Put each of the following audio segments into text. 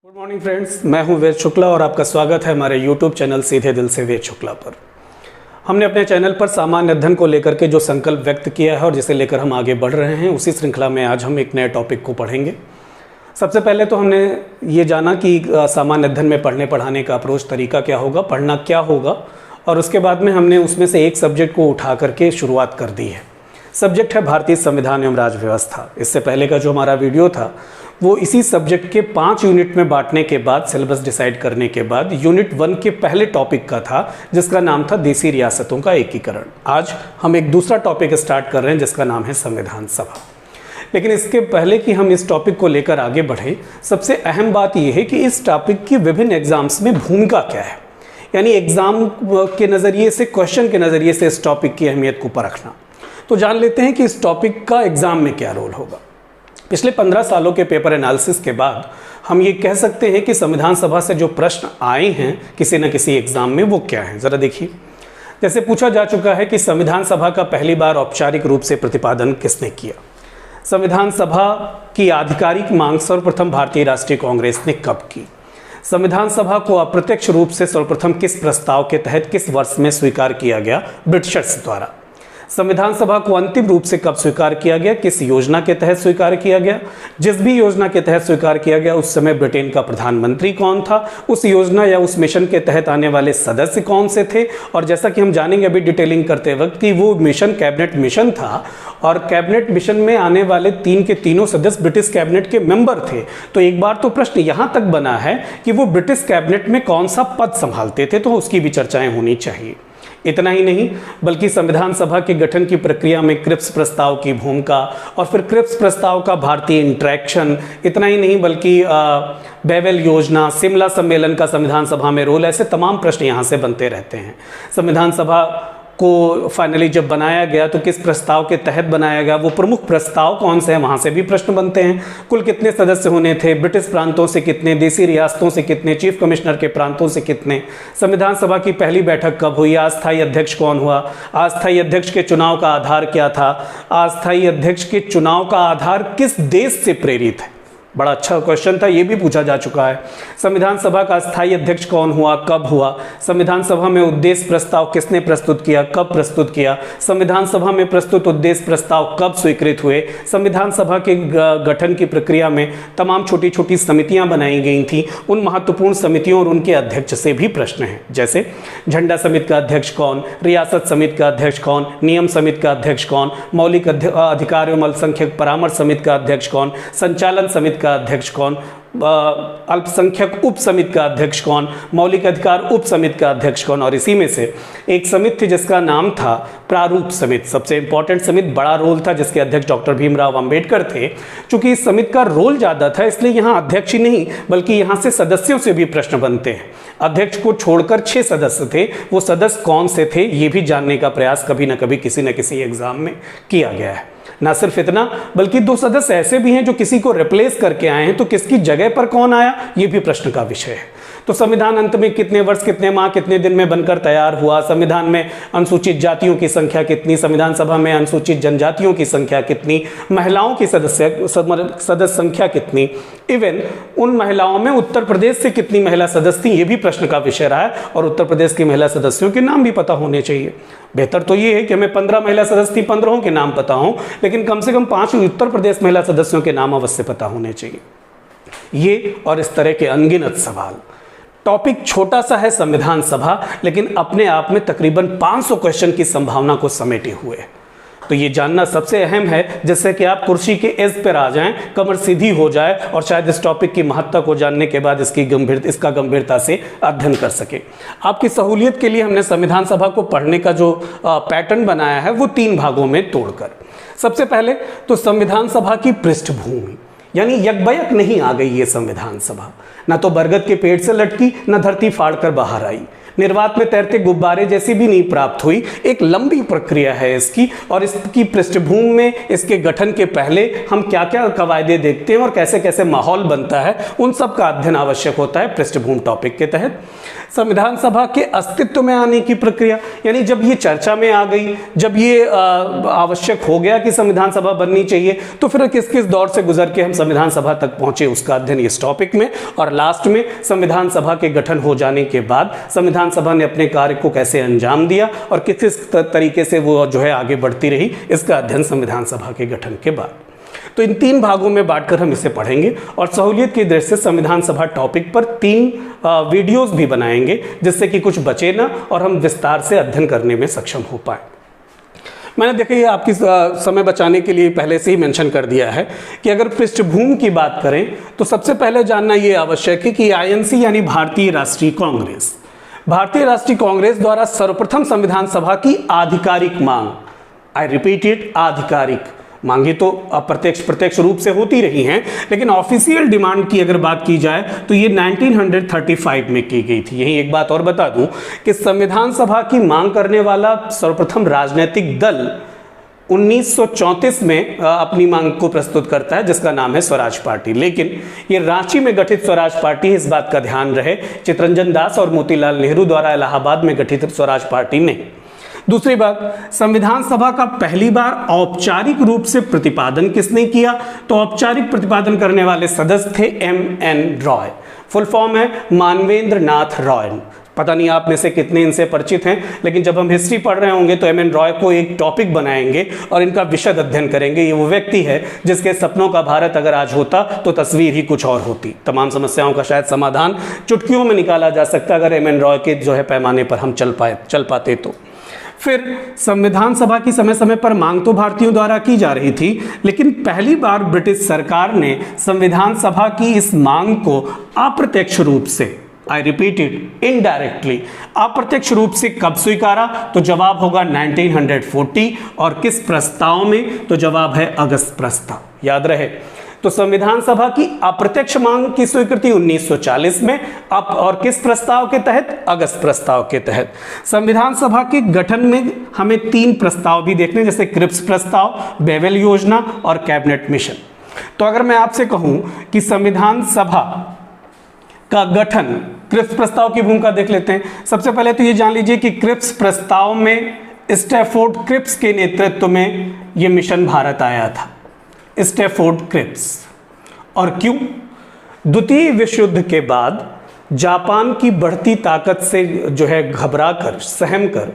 Good morning friends, मैं हूं वेद शुक्ला और आपका स्वागत है हमारे यूट्यूब चैनल सीधे दिल से वेद शुक्ला पर। हमने अपने चैनल पर सामान्य अध्ययन को लेकर के जो संकल्प व्यक्त किया है और जिसे लेकर हम आगे बढ़ रहे हैं, उसी श्रृंखला में आज हम एक नए टॉपिक को पढ़ेंगे। सबसे पहले तो हमने ये जाना कि सामान्य अध्ययन में पढ़ने पढ़ाने का अप्रोच तरीका क्या होगा, पढ़ना क्या होगा, और उसके बाद में हमने उसमें से एक सब्जेक्ट को उठा करके शुरुआत कर दी है। सब्जेक्ट है भारतीय संविधान एवं राज व्यवस्था। इससे पहले का जो हमारा वीडियो था वो इसी सब्जेक्ट के 5 यूनिट में बांटने के बाद, सिलेबस डिसाइड करने के बाद यूनिट 1 के पहले टॉपिक का था, जिसका नाम था देसी रियासतों का एकीकरण। आज हम एक दूसरा टॉपिक स्टार्ट कर रहे हैं जिसका नाम है संविधान सभा। लेकिन इसके पहले कि हम इस टॉपिक को लेकर आगे बढ़ें, सबसे अहम बात यह है कि इस टॉपिक की विभिन्न एग्जाम्स में भूमिका क्या है, यानी एग्जाम के नज़रिए से, क्वेश्चन के नज़रिए से इस टॉपिक की अहमियत को परखना। तो जान लेते हैं कि इस टॉपिक का एग्जाम में क्या रोल होगा। पिछले 15 सालों के पेपर एनालिसिस के बाद हम ये कह सकते हैं कि संविधान सभा से जो प्रश्न आए हैं किसी न किसी एग्जाम में, वो क्या है, ज़रा देखिए। जैसे पूछा जा चुका है कि संविधान सभा का पहली बार औपचारिक रूप से प्रतिपादन किसने किया, संविधान सभा की आधिकारिक मांग सर्वप्रथम भारतीय राष्ट्रीय कांग्रेस ने कब की, संविधान सभा को अप्रत्यक्ष रूप से सर्वप्रथम किस प्रस्ताव के तहत किस वर्ष में स्वीकार किया गया ब्रिटिशर्स द्वारा, संविधान सभा को अंतिम रूप से कब स्वीकार किया गया, किस योजना के तहत स्वीकार किया गया, जिस भी योजना के तहत स्वीकार किया गया उस समय ब्रिटेन का प्रधानमंत्री कौन था, उस योजना या उस मिशन के तहत आने वाले सदस्य कौन से थे, और जैसा कि हम जानेंगे अभी डिटेलिंग करते वक्त कि वो मिशन कैबिनेट मिशन था और कैबिनेट मिशन में आने वाले 3 के तीनों सदस्य ब्रिटिश कैबिनेट के मेंबर थे। तो एक बार तो प्रश्न यहाँ तक बना है कि वो ब्रिटिश कैबिनेट में कौन सा पद संभालते थे, तो उसकी भी चर्चाएं होनी चाहिए। इतना ही नहीं बल्कि संविधान सभा के गठन की प्रक्रिया में क्रिप्स प्रस्ताव की भूमिका, और फिर क्रिप्स प्रस्ताव का भारतीय इंटरेक्शन, इतना ही नहीं बल्कि बेवेल योजना, शिमला सम्मेलन का संविधान सभा में रोल, ऐसे तमाम प्रश्न यहाँ से बनते रहते हैं। संविधान सभा को फाइनली जब बनाया गया तो किस प्रस्ताव के तहत बनाया गया, वो प्रमुख प्रस्ताव कौन से हैं, वहाँ से भी प्रश्न बनते हैं। कुल कितने सदस्य होने थे, ब्रिटिश प्रांतों से कितने, देसी रियासतों से कितने, चीफ कमिश्नर के प्रांतों से कितने, संविधान सभा की पहली बैठक कब हुई, अस्थायी अध्यक्ष कौन हुआ, अस्थायी अध्यक्ष के चुनाव का आधार क्या था, अस्थायी अध्यक्ष के चुनाव का आधार किस देश से प्रेरित है, बड़ा अच्छा क्वेश्चन था, ये भी पूछा जा चुका है। संविधान सभा का अस्थायी अध्यक्ष कौन हुआ, कब हुआ, संविधान सभा में उद्देश्य प्रस्ताव किसने प्रस्तुत किया, कब प्रस्तुत किया, संविधान सभा में प्रस्तुत उद्देश्य प्रस्ताव कब स्वीकृत हुए, संविधान सभा के गठन की प्रक्रिया में तमाम छोटी छोटी समितियां बनाई गई थी, उन महत्वपूर्ण समितियों और उनके अध्यक्ष से भी प्रश्न हैं। जैसे झंडा समिति का अध्यक्ष कौन, रियासत समिति का अध्यक्ष कौन, नियम समिति का अध्यक्ष कौन, मौलिक अधिकार एवं अल्पसंख्यक परामर्श समिति का अध्यक्ष कौन, संचालन समिति का अध्यक्ष कौन, अल्पसंख्यक उप समिति का अध्यक्ष कौन, मौलिक अधिकार उप समिति का अध्यक्ष कौन, और इसी में से एक समिति थी जिसका नाम था प्रारूप समिति, सबसे इंपॉर्टेंट समिति, बड़ा रोल था, जिसके अध्यक्ष डॉक्टर भीमराव अंबेडकर थे। चूंकि इस समिति का रोल ज़्यादा था इसलिए यहाँ अध्यक्ष ही नहीं बल्कि यहाँ से सदस्यों से भी प्रश्न बनते हैं। अध्यक्ष को छोड़कर 6 सदस्य थे, वो सदस्य कौन से थे ये भी जानने का प्रयास कभी न कभी किसी न किसी एग्जाम में किया गया है। ना सिर्फ इतना बल्कि 2 सदस्य ऐसे भी हैं जो किसी को रिप्लेस करके आए हैं, तो किसकी जगह पर कौन आया ये भी प्रश्न का विषय है। तो संविधान अंत में कितने वर्ष, कितने माह, कितने दिन में बनकर तैयार हुआ, संविधान में अनुसूचित जातियों की संख्या कितनी, संविधान सभा में अनुसूचित जनजातियों की संख्या कितनी, महिलाओं की सदस्य संख्या कितनी, इवन उन महिलाओं में उत्तर प्रदेश से कितनी महिला सदस्य थी, ये भी प्रश्न का विषय रहा है। और उत्तर प्रदेश की महिला सदस्यों के नाम भी पता होने चाहिए। बेहतर तो ये है कि हमें 15 महिला सदस्य थी, 15 के नाम पता हों, लेकिन कम से कम 5 उत्तर प्रदेश महिला सदस्यों के नाम अवश्य पता होने चाहिए। ये और इस तरह के अनगिनत सवाल। टॉपिक छोटा सा है संविधान सभा, लेकिन अपने आप में तकरीबन 500 क्वेश्चन की संभावना को समेटे हुए है। तो ये जानना सबसे अहम है, जिससे कि आप कुर्सी के एज पर आ जाएं, कमर सीधी हो जाए और शायद इस टॉपिक की महत्ता को जानने के बाद इसका गंभीरता से अध्ययन कर सके। आपकी सहूलियत के लिए हमने संविधान सभा को पढ़ने का जो पैटर्न बनाया है वो 3 भागों में तोड़कर। सबसे पहले तो संविधान सभा की पृष्ठभूमि, यानी यकबयक नहीं आ गई ये संविधान सभा, ना तो बरगद के पेड़ से लटकी, ना धरती फाड़ कर बाहर आई, निर्वात में तैरते गुब्बारे जैसी भी नहीं प्राप्त हुई। एक लंबी प्रक्रिया है इसकी, और इसकी पृष्ठभूमि में इसके गठन के पहले हम क्या क्या कवायदे देखते हैं और कैसे कैसे माहौल बनता है, उन सब का अध्ययन आवश्यक होता है पृष्ठभूमि टॉपिक के तहत। संविधान सभा के अस्तित्व में आने की प्रक्रिया, यानी जब ये चर्चा में आ गई, जब ये आवश्यक हो गया कि संविधान सभा बननी चाहिए, तो फिर किस किस दौर से गुजर के हम संविधान सभा तक पहुंचे, उसका अध्ययन इस टॉपिक में। और लास्ट में संविधान सभा के गठन हो जाने के बाद संविधान सभा ने अपने कार्य को कैसे अंजाम दिया और किस किस तरीके से वो जो है आगे बढ़ती रही, इसका अध्ययन संविधान सभा के गठन के बाद। तो इन 3 भागों में बांटकर हम इसे पढ़ेंगे, और सहूलियत की दृष्टि से संविधान सभा टॉपिक पर 3 वीडियोस भी बनाएंगे, जिससे कि कुछ बचे ना और हम विस्तार से अध्ययन करने में सक्षम हो पाए। मैंने देखिए आपकी समय बचाने के लिए पहले से ही मेंशन कर दिया है कि अगर पृष्ठभूमि की बात करें तो सबसे पहले जानना ये आवश्यक है कि आईएनसी यानी भारतीय राष्ट्रीय कांग्रेस द्वारा सर्वप्रथम संविधान सभा की आधिकारिक मांग, आई रिपीट इट, आधिकारिक मांगे तो अप्रत्यक्ष प्रत्यक्ष रूप से होती रही हैं, लेकिन ऑफिशियल डिमांड की अगर बात की जाए तो ये 1935 में की गई थी। यही एक बात और बता दूं कि संविधान सभा की मांग करने वाला सर्वप्रथम राजनीतिक दल 1934 में अपनी मांग को प्रस्तुत करता है, जिसका नाम है स्वराज पार्टी। लेकिन ये रांची में गठित स्वराज पार्टी, इस बात का ध्यान रहे, चित्तरंजन दास और मोतीलाल नेहरू द्वारा इलाहाबाद में गठित स्वराज पार्टी नहीं। दूसरी बात, संविधान सभा का पहली बार औपचारिक रूप से प्रतिपादन किसने किया, तो औपचारिक प्रतिपादन करने वाले सदस्य थे M.N. रॉय। फुल फॉर्म है मानवेंद्र नाथ रॉय। पता नहीं आप में से कितने इनसे परिचित हैं, लेकिन जब हम हिस्ट्री पढ़ रहे होंगे तो M.N. रॉय को एक टॉपिक बनाएंगे और इनका विशद अध्ययन करेंगे। ये वो व्यक्ति है जिसके सपनों का भारत अगर आज होता तो तस्वीर ही कुछ और होती। तमाम समस्याओं का शायद समाधान चुटकियों में निकाला जा सकता अगर M.N. रॉय के जो है पैमाने पर हम चल पाते तो। फिर संविधान सभा की समय समय पर मांग तो भारतीयों द्वारा की जा रही थी, लेकिन पहली बार ब्रिटिश सरकार ने संविधान सभा की इस मांग को अप्रत्यक्ष रूप से, आई रिपीट इट, इनडायरेक्टली, अप्रत्यक्ष रूप से कब स्वीकारा, तो जवाब होगा 1940। और किस प्रस्ताव में, तो जवाब है अगस्त प्रस्ताव। याद रहे, तो संविधान सभा की अप्रत्यक्ष मांग की स्वीकृति 1940 में, और किस प्रस्ताव के तहत, अगस्त प्रस्ताव के तहत। संविधान सभा के गठन में हमें 3 प्रस्ताव भी देखने, जैसे क्रिप्स प्रस्ताव, बेवेल योजना और कैबिनेट मिशन। तो अगर मैं आपसे कहूं कि संविधान सभा का गठन, क्रिप्स प्रस्ताव की भूमिका देख लेते हैं। सबसे पहले तो ये जान लीजिए कि क्रिप्स प्रस्ताव में स्टैफोर्ड क्रिप्स के नेतृत्व में यह मिशन भारत आया था, स्टैफोर्ड क्रिप्स। और क्यों? द्वितीय विश्व युद्ध के बाद जापान की बढ़ती ताकत से जो है घबराकर, सहम कर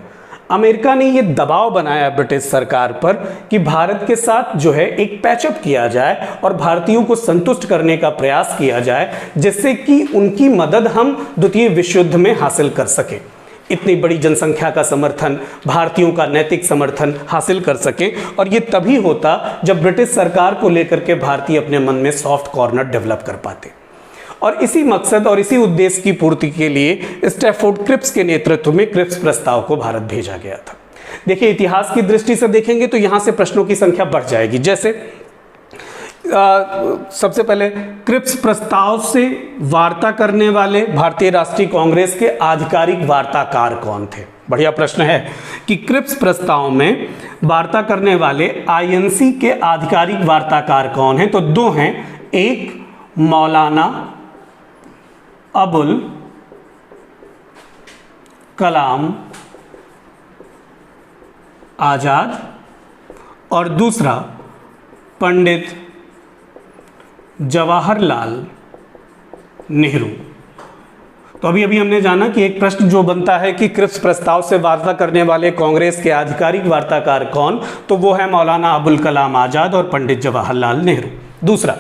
अमेरिका ने ये दबाव बनाया ब्रिटिश सरकार पर कि भारत के साथ जो है एक पैचअप किया जाए और भारतीयों को संतुष्ट करने का प्रयास किया जाए, जिससे कि उनकी मदद हम द्वितीय विश्व युद्ध में हासिल कर सकें, इतनी बड़ी जनसंख्या का समर्थन, भारतीयों का नैतिक समर्थन हासिल कर सकें। और ये तभी होता जब ब्रिटिश सरकार को लेकर के भारतीय अपने मन में सॉफ्ट कॉर्नर डेवलप कर पाते। और इसी मकसद और इसी उद्देश्य की पूर्ति के लिए स्टैफोर्ड क्रिप्स के नेतृत्व में क्रिप्स प्रस्ताव को भारत भेजा गया था। देखिए, इतिहास की दृष्टि से देखेंगे तो यहां से प्रश्नों की संख्या बढ़ जाएगी। जैसे सबसे पहले क्रिप्स प्रस्ताव से वार्ता करने वाले भारतीय राष्ट्रीय कांग्रेस के आधिकारिक वार्ताकार कौन थे? बढ़िया प्रश्न है कि क्रिप्स प्रस्ताव में वार्ता करने वाले आईएनसी के आधिकारिक वार्ताकार कौन हैं? तो 2 हैं, एक मौलाना अबुल कलाम आजाद और दूसरा पंडित जवाहरलाल नेहरू। तो अभी हमने जाना कि एक प्रश्न जो बनता है कि क्रिप्स प्रस्ताव से वार्ता करने वाले कांग्रेस के आधिकारिक वार्ताकार कौन, तो वो है मौलाना अबुल कलाम आजाद और पंडित जवाहरलाल नेहरू। दूसरा,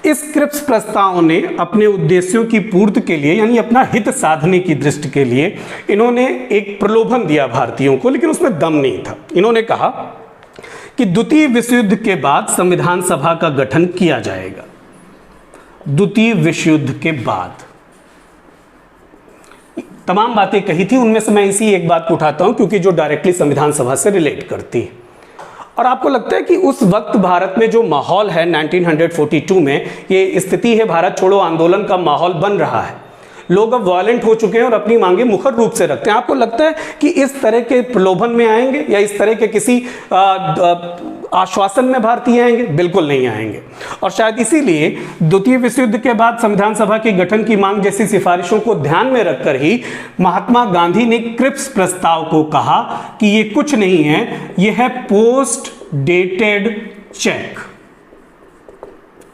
इस क्रिप्स प्रस्ताव ने अपने उद्देश्यों की पूर्ति के लिए, यानी अपना हित साधने की दृष्टि के लिए, इन्होंने एक प्रलोभन दिया भारतीयों को, लेकिन उसमें दम नहीं था। इन्होंने कहा कि द्वितीय विश्व युद्ध के बाद संविधान सभा का गठन किया जाएगा। द्वितीय विश्व युद्ध के बाद तमाम बातें कही थी, उनमें से मैं इसी एक बात को उठाता हूं क्योंकि जो डायरेक्टली संविधान सभा से रिलेट करती है। और आपको लगता है कि उस वक्त भारत में जो माहौल है 1942 में, ये स्थिति है, भारत छोड़ो आंदोलन का माहौल बन रहा है, लोग अब वायलेंट हो चुके हैं और अपनी मांगे मुखर रूप से रखते हैं। आपको लगता है कि इस तरह के प्रलोभन में आएंगे या इस तरह के किसी आश्वासन में भारतीय आएंगे? बिल्कुल नहीं आएंगे। और शायद इसीलिए द्वितीय विश्व युद्ध के बाद संविधान सभा के गठन की मांग जैसी सिफारिशों को ध्यान में रखकर ही महात्मा गांधी ने क्रिप्स प्रस्ताव को कहा कि ये कुछ नहीं है, ये है पोस्ट डेटेड चेक,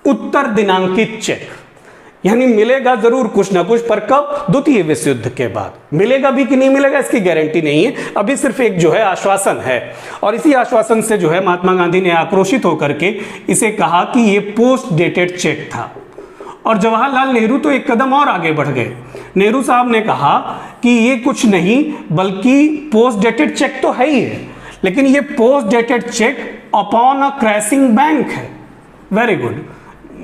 उत्तर दिनांकित चेक। यानी मिलेगा जरूर कुछ ना कुछ, पर कब? द्वितीय विश्व युद्ध के बाद। मिलेगा भी कि नहीं मिलेगा इसकी गारंटी नहीं है, अभी सिर्फ एक जो है आश्वासन है। और इसी आश्वासन से जो है महात्मा गांधी ने आक्रोशित होकर के इसे कहा कि ये पोस्ट डेटेड चेक था। और जवाहरलाल नेहरू तो एक कदम और आगे बढ़ गए। नेहरू साहब ने कहा कि ये कुछ नहीं बल्कि पोस्ट डेटेड चेक तो है ही है, लेकिन ये post dated cheque upon a crashing bank है। वेरी गुड,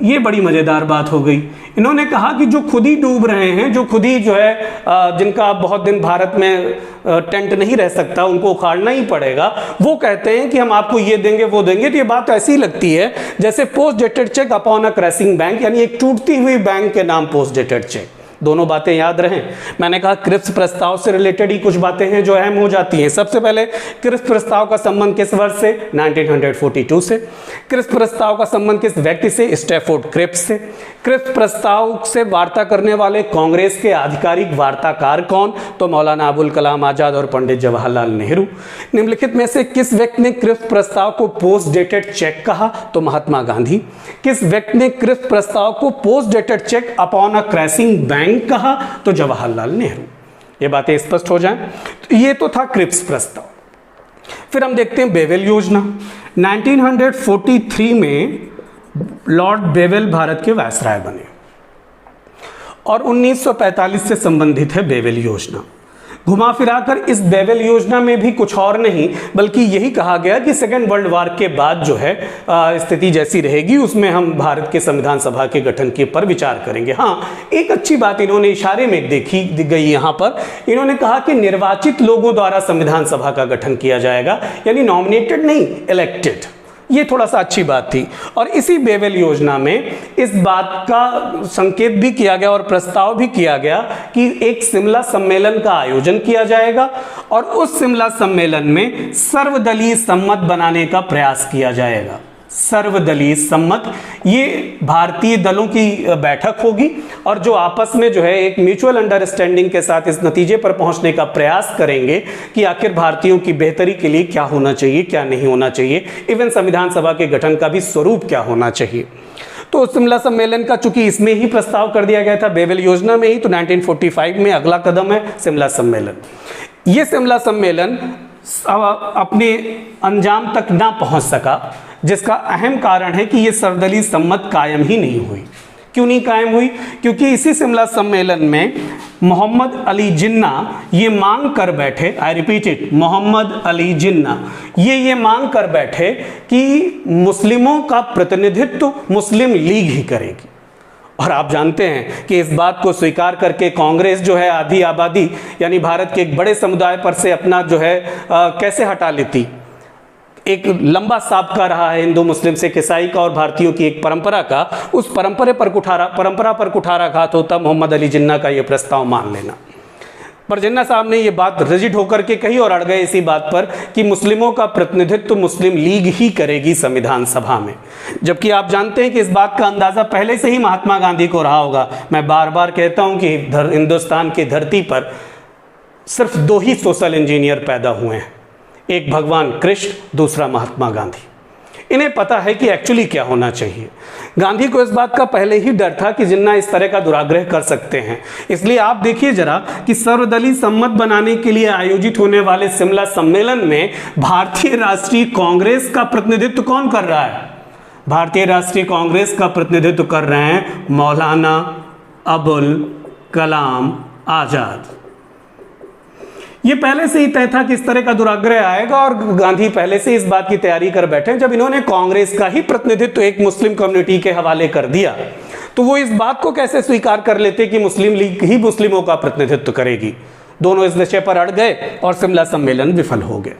ये बड़ी मजेदार बात हो गई। इन्होंने कहा कि जो खुद ही डूब रहे हैं, जो खुद ही जो है जिनका बहुत दिन भारत में टेंट नहीं रह सकता, उनको उखाड़ना ही पड़ेगा, वो कहते हैं कि हम आपको ये देंगे वो देंगे। तो ये बात ऐसी लगती है जैसे post dated cheque upon a crashing bank, यानी एक टूटती हुई बैंक के नाम पोस्ट डेटेड चेक। दोनों बातें याद रहें। मैंने कहा क्रिप्स प्रस्ताव से रिलेटेड ही कुछ बातें हैं जो अहम हो जाती हैं। सबसे पहले क्रिप्स प्रस्ताव का संबंध किस वर्ष से? 1942 से। क्रिप्स प्रस्ताव का संबंध किस व्यक्ति से? स्टैफोर्ड क्रिप्स से। क्रिप्स प्रस्ताव से वार्ता करने वाले कांग्रेस के आधिकारिक वार्ताकार कौन? तो मौलाना अबुल कलाम आजाद और पंडित जवाहरलाल नेहरू। निम्नलिखित में से किस व्यक्ति ने क्रिप्स प्रस्ताव को पोस्ट डेटेड चेक कहा? तो महात्मा गांधी। किस व्यक्ति ने क्रिप्स प्रस्ताव को post dated cheque upon a crashing bank कहा? तो जवाहरलाल नेहरू। ये बातें स्पष्ट हो जाएं। तो ये तो था क्रिप्स प्रस्ताव। फिर हम देखते हैं बेवेल योजना। 1943 में लॉर्ड बेवेल भारत के वायसराय बने और 1945 से संबंधित है बेवेल योजना। घुमा फिराकर इस बेवेल योजना में भी कुछ और नहीं बल्कि यही कहा गया कि सेकेंड वर्ल्ड वॉर के बाद जो है स्थिति जैसी रहेगी उसमें हम भारत के संविधान सभा के गठन के पर विचार करेंगे। हाँ, एक अच्छी बात इन्होंने इशारे में देखी गई यहाँ पर। इन्होंने कहा कि निर्वाचित लोगों द्वारा संविधान सभा का गठन किया जाएगा, यानी नॉमिनेटेड नहीं, इलेक्टेड। ये थोड़ा सा अच्छी बात थी। और इसी बेवेल योजना में इस बात का संकेत भी किया गया और प्रस्ताव भी किया गया कि एक शिमला सम्मेलन का आयोजन किया जाएगा और उस शिमला सम्मेलन में सर्वदलीय सम्मत बनाने का प्रयास किया जाएगा। सर्वदलीय सम्मत, ये भारतीय दलों की बैठक होगी और जो आपस में जो है एक म्यूचुअल अंडरस्टैंडिंग के साथ इस नतीजे पर पहुंचने का प्रयास करेंगे कि आखिर भारतीयों की बेहतरी के लिए क्या होना चाहिए, क्या नहीं होना चाहिए, इवन संविधान सभा के गठन का भी स्वरूप क्या होना चाहिए। तो शिमला सम्मेलन का चूंकि इसमें ही प्रस्ताव कर दिया गया था, बेवेल योजना में ही, तो 1945 में अगला कदम है शिमला सम्मेलन। ये शिमला सम्मेलन अपने अंजाम तक ना पहुंच सका, जिसका अहम कारण है कि यह सर्वदलीय सम्मत कायम ही नहीं हुई। क्यों नहीं कायम हुई? क्योंकि इसी शिमला सम्मेलन में मोहम्मद अली जिन्ना ये मांग कर बैठे, I repeat it, Mohammad Ali Jinnah ये मांग कर बैठे कि मुस्लिमों का प्रतिनिधित्व मुस्लिम लीग ही करेगी। और आप जानते हैं कि इस बात को स्वीकार करके कांग्रेस जो है आधी आबादी यानी भारत के एक बड़े समुदाय पर से अपना जो है कैसे हटा लेती। एक लंबा साबका रहा है हिंदू मुस्लिम सिख ईसाई का और भारतीयों की एक परंपरा का, उस परंपरा पर कुठाराघात होता मोहम्मद अली जिन्ना का ये प्रस्ताव मान लेना। पर जिन्ना साहब ने ये बात रिजिड होकर के कही और अड़ गए इसी बात पर कि मुस्लिमों का प्रतिनिधित्व मुस्लिम लीग ही करेगी संविधान सभा में। जबकि आप जानते हैं कि इस बात का अंदाजा पहले से ही महात्मा गांधी को रहा होगा। मैं बार बार कहता हूं कि हिंदुस्तान की धरती पर सिर्फ दो ही सोशल इंजीनियर पैदा हुए हैं, एक भगवान कृष्ण, दूसरा महात्मा गांधी। इन्हें पता है कि एक्चुअली क्या होना चाहिए। गांधी को इस बात का पहले ही डर था कि जिन्ना इस तरह का दुराग्रह कर सकते हैं। इसलिए आप देखिए जरा कि सर्वदलीय सम्मत बनाने के लिए आयोजित होने वाले शिमला सम्मेलन में भारतीय राष्ट्रीय कांग्रेस का प्रतिनिधित्व कौन कर रहा है? भारतीय राष्ट्रीय कांग्रेस का प्रतिनिधित्व कर रहे हैं मौलाना अबुल कलाम आजाद। ये पहले से ही तय था कि इस तरह का दुराग्रह आएगा और गांधी पहले से इस बात की तैयारी कर बैठे। जब इन्होंने कांग्रेस का ही प्रतिनिधित्व एक मुस्लिम कम्युनिटी के हवाले कर दिया तो वो इस बात को कैसे स्वीकार कर लेते कि मुस्लिम लीग ही मुस्लिमों का प्रतिनिधित्व करेगी। दोनों इस विषय पर अड़ गए और शिमला सम्मेलन विफल हो गए।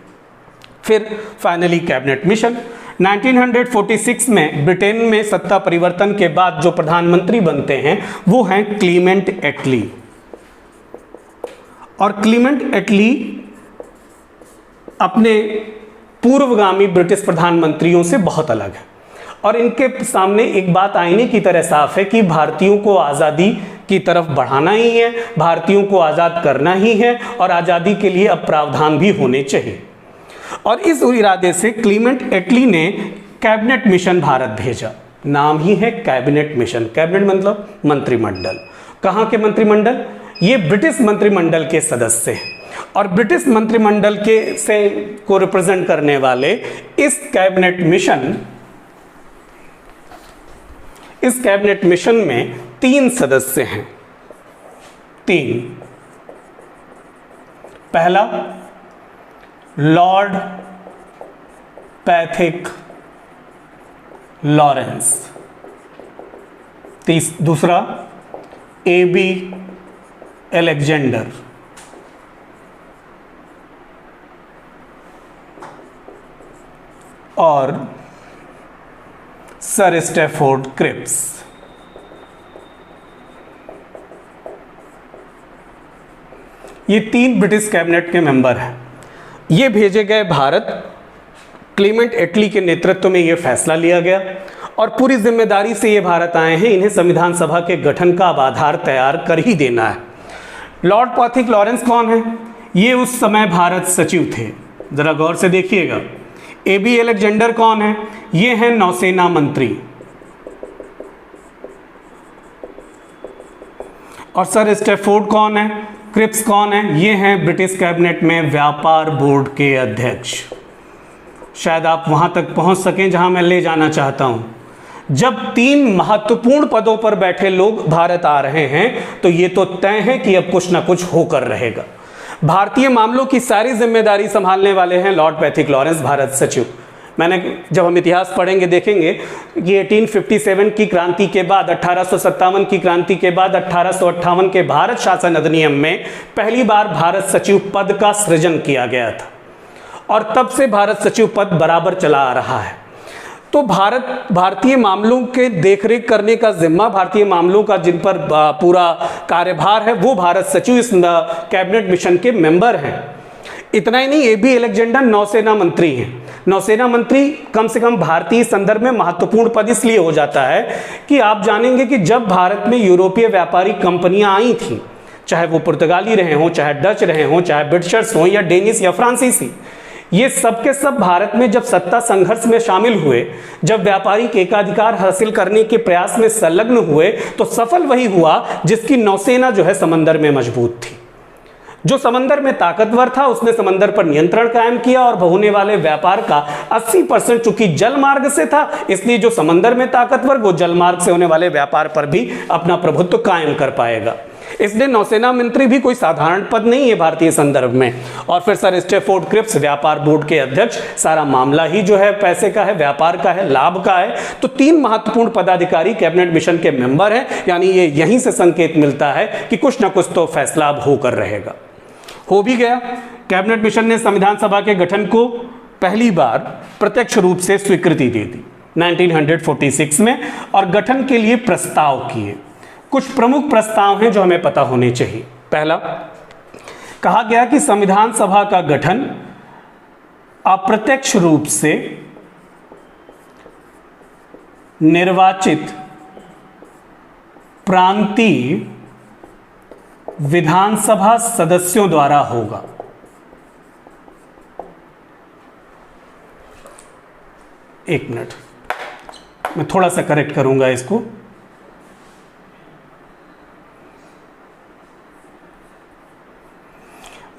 फिर फाइनली कैबिनेट मिशन 1946 में ब्रिटेन में सत्ता परिवर्तन के बाद जो प्रधानमंत्री बनते हैं वो हैं क्लीमेंट एटली। और क्लीमेंट एटली अपने पूर्वगामी ब्रिटिश प्रधानमंत्रियों से बहुत अलग है और इनके सामने एक बात आईने की तरह साफ है कि भारतीयों को आज़ादी की तरफ बढ़ाना ही है, भारतीयों को आज़ाद करना ही है और आज़ादी के लिए अब प्रावधान भी होने चाहिए। और इस इरादे से क्लीमेंट एटली ने कैबिनेट मिशन भारत भेजा। नाम ही है कैबिनेट मिशन। कैबिनेट मतलब मंत्रिमंडल। कहाँ के मंत्रिमंडल? ये ब्रिटिश मंत्रिमंडल के सदस्य हैं और ब्रिटिश मंत्रिमंडल के से को रिप्रेजेंट करने वाले इस कैबिनेट मिशन में 3 सदस्य हैं। 3। पहला लॉर्ड पैथिक लॉरेंस, दूसरा AB अलेक्जेंडर और सर स्टैफोर्ड क्रिप्स। ये 3 ब्रिटिश कैबिनेट के मेंबर हैं। ये भेजे गए भारत। क्लीमेंट एटली के नेतृत्व में ये फैसला लिया गया और पूरी जिम्मेदारी से ये भारत आए हैं। इन्हें संविधान सभा के गठन का अब आधार तैयार कर ही देना है। लॉर्ड पैथिक लॉरेंस कौन है? ये उस समय भारत सचिव थे। जरा गौर से देखिएगा। AB अलेक्जेंडर कौन है? ये हैं नौसेना मंत्री। और सर स्टैफोर्ड कौन है? क्रिप्स कौन है? ये हैं ब्रिटिश कैबिनेट में व्यापार बोर्ड के अध्यक्ष। शायद आप वहां तक पहुंच सकें जहां मैं ले जाना चाहता हूं। जब 3 महत्वपूर्ण पदों पर बैठे लोग भारत आ रहे हैं तो ये तो तय है कि अब कुछ ना कुछ होकर रहेगा। भारतीय मामलों की सारी जिम्मेदारी संभालने वाले हैं लॉर्ड पैथिक लॉरेंस, भारत सचिव। जब हम इतिहास पढ़ेंगे देखेंगे कि 1857 की क्रांति के बाद, 1857 की क्रांति के बाद 1858 के भारत शासन अधिनियम में पहली बार भारत सचिव पद का सृजन किया गया था और तब से भारत सचिव पद बराबर चला आ रहा है। तो भारतीय मामलों के देखरेख करने का जिम्मा, भारतीय मामलों का जिन पर पूरा कार्यभार है, वो भारत सचिव इस कैबिनेट मिशन के मेंबर हैं। इतना ही नहीं, AB अलेक्जेंडर नौसेना मंत्री हैं। नौसेना मंत्री कम से कम भारतीय संदर्भ में महत्वपूर्ण पद इसलिए हो जाता है कि आप जानेंगे कि जब भारत में यूरोपीय व्यापारिक कंपनियां आई थी, चाहे वो पुर्तगाली रहे हों, चाहे डच रहे हों, चाहे ब्रिटिशर्स हों या डेनिश या फ्रांसीसी, ये सब के सब भारत में जब सत्ता संघर्ष में शामिल हुए, जब व्यापारिक एकाधिकार हासिल करने के प्रयास में संलग्न हुए, तो सफल वही हुआ जिसकी नौसेना जो है समंदर में मजबूत थी। जो समंदर में ताकतवर था उसने समंदर पर नियंत्रण कायम किया और होने वाले व्यापार का 80% चूंकि जल मार्ग से था, इसलिए जो समंदर में ताकतवर वो जल मार्ग से होने वाले व्यापार पर भी अपना प्रभुत्व कायम कर पाएगा। इसलिए नौसेना मंत्री भी कोई साधारण पद नहीं है भारतीय संदर्भ में। और फिर सर स्टैफोर्ड क्रिप्स व्यापार बोर्ड के अध्यक्ष। सारा मामला ही जो है पैसे का है, व्यापार का है, लाभ का है। तो 3 महत्वपूर्ण पदाधिकारी कैबिनेट मिशन के मेंबर हैं। यानी ये यहीं से संकेत मिलता है कि कुछ ना कुछ तो फैसला अब होकर रहेगा। हो भी गया। कैबिनेट मिशन ने संविधान सभा के गठन को पहली बार प्रत्यक्ष रूप से स्वीकृति दे दी 1946 में और गठन के लिए प्रस्ताव किए। कुछ प्रमुख प्रस्ताव हैं जो हमें पता होने चाहिए। पहला, कहा गया कि संविधान सभा का गठन अप्रत्यक्ष रूप से निर्वाचित प्रांतीय विधानसभा सदस्यों द्वारा होगा। एक मिनट, मैं थोड़ा सा करेक्ट करूंगा इसको।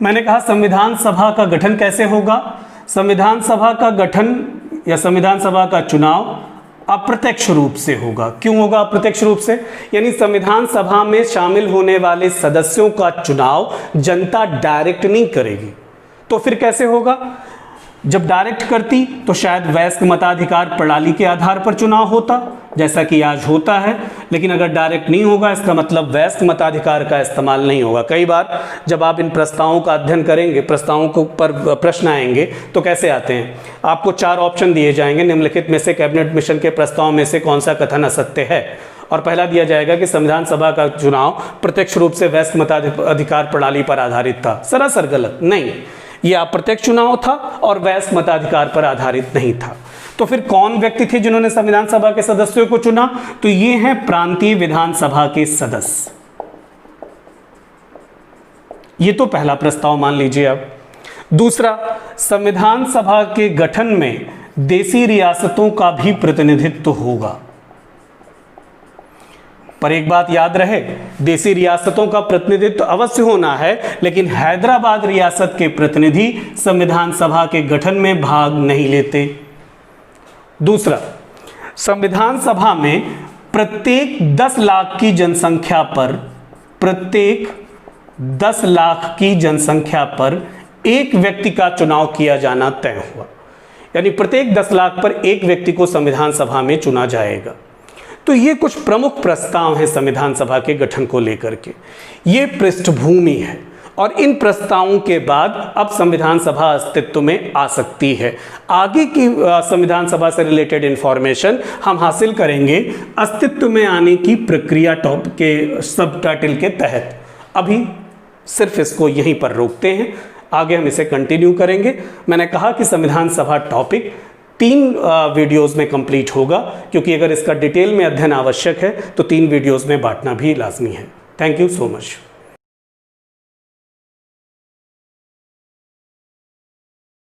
मैंने कहा संविधान सभा का गठन कैसे होगा? संविधान सभा का गठन या संविधान सभा का चुनाव अप्रत्यक्ष रूप से होगा। क्यों होगा अप्रत्यक्ष रूप से? यानी संविधान सभा में शामिल होने वाले सदस्यों का चुनाव जनता डायरेक्ट नहीं करेगी। तो फिर कैसे होगा? जब डायरेक्ट करती तो शायद वयस्क मताधिकार प्रणाली के आधार पर चुनाव होता, जैसा कि आज होता है। लेकिन अगर डायरेक्ट नहीं होगा, इसका मतलब वयस्क मताधिकार का इस्तेमाल नहीं होगा। कई बार जब आप इन प्रस्तावों का अध्ययन करेंगे, प्रस्तावों को पर प्रश्न आएंगे तो कैसे आते हैं? आपको 4 ऑप्शन दिए जाएंगे, निम्नलिखित में से कैबिनेट मिशन के प्रस्ताव में से कौन सा कथन असत्य है? और पहला दिया जाएगा कि संविधान सभा का चुनाव प्रत्यक्ष रूप से वयस्क मताधिकार प्रणाली पर आधारित था। सरासर गलत, नहीं, यह अप्रत्यक्ष चुनाव था और वयस्क मताधिकार पर आधारित नहीं था। तो फिर कौन व्यक्ति थे जिन्होंने संविधान सभा के सदस्यों को चुना? तो ये हैं प्रांतीय विधानसभा के सदस्य। ये तो पहला प्रस्ताव मान लीजिए। अब दूसरा, संविधान सभा के गठन में देशी रियासतों का भी प्रतिनिधित्व होगा। पर एक बात याद रहे, देशी रियासतों का प्रतिनिधित्व अवश्य होना है, लेकिन हैदराबाद रियासत के प्रतिनिधि संविधान सभा के गठन में भाग नहीं लेते। दूसरा, संविधान सभा में प्रत्येक 10 लाख की जनसंख्या पर एक व्यक्ति का चुनाव किया जाना तय हुआ। यानी प्रत्येक 10 लाख पर एक व्यक्ति को संविधान सभा में चुना जाएगा। तो ये कुछ प्रमुख प्रस्ताव हैं संविधान सभा के गठन को लेकर के। ये पृष्ठभूमि है और इन प्रस्तावों के बाद अब संविधान सभा अस्तित्व में आ सकती है। आगे की संविधान सभा से रिलेटेड इंफॉर्मेशन हम हासिल करेंगे अस्तित्व में आने की प्रक्रिया टॉपिक के सब टाइटल के तहत। अभी सिर्फ इसको यहीं पर रोकते हैं, आगे हम इसे कंटिन्यू करेंगे। मैंने कहा कि संविधान सभा टॉपिक 3 वीडियोस में कंप्लीट होगा, क्योंकि अगर इसका डिटेल में अध्ययन आवश्यक है तो 3 वीडियोस में बांटना भी लाजमी है। Thank you so much.